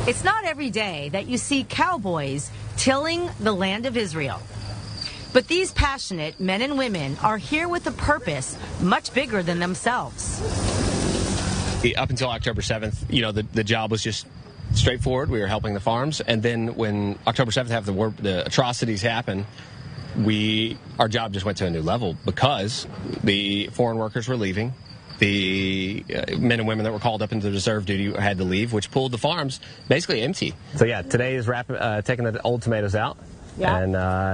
It's not every day that you see cowboys tilling the land of Israel. But these passionate men and women are here with a purpose much bigger than themselves. Up until October 7th, the job was just straightforward. We were helping the farms. And then when October 7th, the atrocities happened, our job just went to a new level because the foreign workers were leaving. The men and women that were called up into reserve duty had to leave, which pulled the farms basically empty. So yeah, today is taking the old tomatoes out and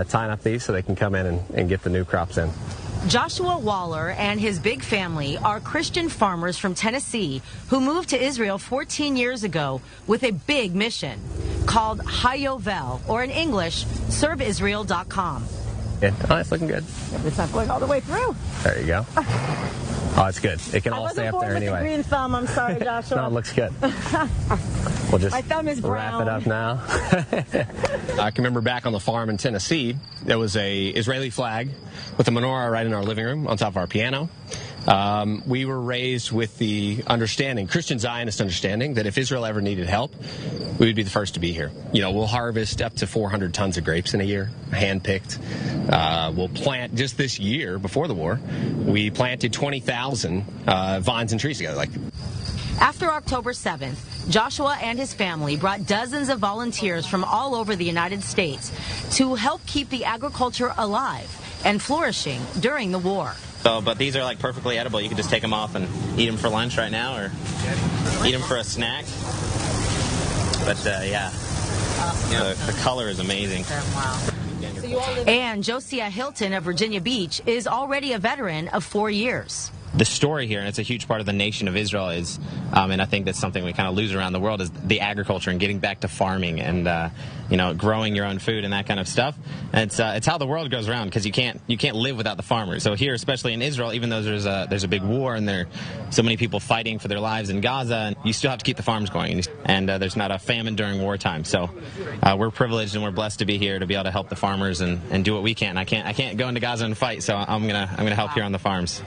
tying up these so they can come in and get the new crops in. Joshua Waller and his big family are Christian farmers from Tennessee who moved to Israel 14 years ago with a big mission called Hayovel, or in English, serveisrael.com. Oh, it's looking good. It's not going all the way through. There you go. Oh, it's good. It can all stay up there anyway. The green thumb. I'm sorry, Joshua. No, it looks good. We'll just my thumb is brown. Wrap it up now. I can remember back on the farm in Tennessee, there was a Israeli flag with a menorah right in our living room on top of our piano. We were raised with the understanding, Christian Zionist understanding, that if Israel ever needed help, we would be the first to be here. We'll harvest up to 400 tons of grapes in a year, hand-picked. We'll plant, just this year, before the war, we planted 20,000 vines and trees together. After October 7th, Joshua and his family brought dozens of volunteers from all over the United States to help keep the agriculture alive and flourishing during the war. But these are perfectly edible. You can just take them off and eat them for lunch right now, or eat them for a snack. But the color is amazing. And Josiah Hilton of Virginia Beach is already a veteran of 4 years. The story here, and it's a huge part of the nation of Israel, is, and I think that's something we kind of lose around the world, is the agriculture and getting back to farming and growing your own food and that kind of stuff. And it's how the world goes around, because you can't live without the farmers. So here, especially in Israel, even though there's a big war and there are so many people fighting for their lives in Gaza, and you still have to keep the farms going. And there's not a famine during wartime. So we're privileged and we're blessed to be here to be able to help the farmers and do what we can. I can't go into Gaza and fight, so I'm gonna help here on the farms.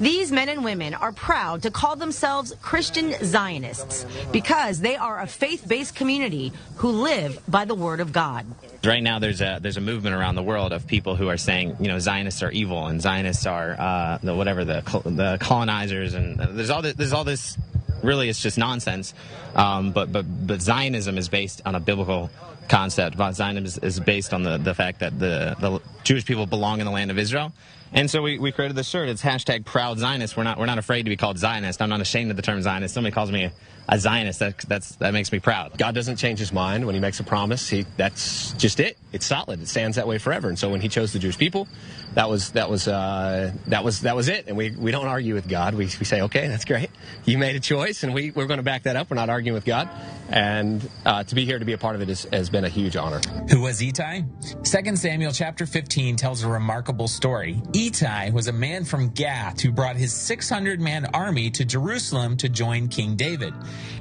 These men and women are proud to call themselves Christian Zionists because they are a faith-based community who live by the Word of God. Right now, there's a movement around the world of people who are saying, Zionists are evil and Zionists are the colonizers, and there's all this. Really, it's just nonsense. But Zionism is based on a biblical concept. Zionism is based on the fact that the Jewish people belong in the land of Israel. And so we created this shirt. It's #Proud Zionist. We're not afraid to be called Zionist. I'm not ashamed of the term Zionist. Somebody calls me a Zionist. That makes me proud. God doesn't change his mind when he makes a promise. That's just it. It's solid. It stands that way forever. And so when he chose the Jewish people, that was it. And we don't argue with God. We say, okay, that's great. You made a choice, and we're going to back that up. We're not arguing with God. And to be here to be a part of it has been a huge honor. Who was Ittai? 2 Samuel chapter 15 tells a remarkable story. Ittai was a man from Gath who brought his 600-man army to Jerusalem to join King David.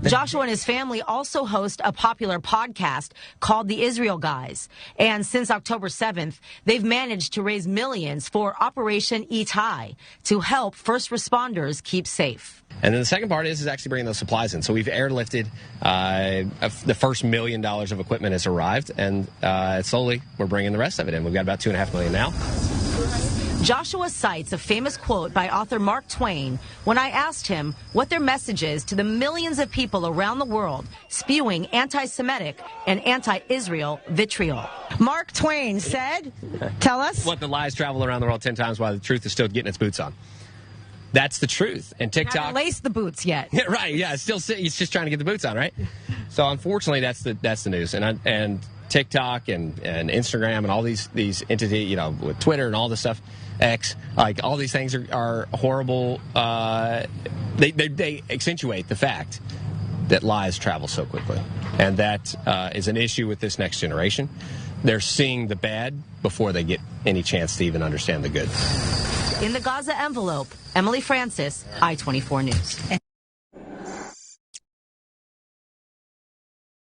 Joshua and his family also host a popular podcast called The Israel Guys. And since October 7th, they've managed to raise millions for Operation Ittai to help first responders keep safe. And then the second part is actually bringing those supplies in. So we've airlifted, the first $1 million of equipment has arrived, and slowly we're bringing the rest of it in. We've got about $2.5 million now. Joshua cites a famous quote by author Mark Twain when I asked him what their message is to the millions of people around the world spewing anti-Semitic and anti-Israel vitriol. Mark Twain said, tell us. What the lies travel around the world 10 times while the truth is still getting its boots on. That's the truth. And TikTok haven't laced the boots yet. Yeah, right. Yeah, it's just trying to get the boots on, right? So unfortunately, that's the news. And TikTok and Instagram and all these entities, with Twitter and all this stuff, X, all these things are horrible. They accentuate the fact that lies travel so quickly, and that is an issue with this next generation. They're seeing the bad before they get any chance to even understand the good. In the Gaza envelope, Emily Francis, I-24 News.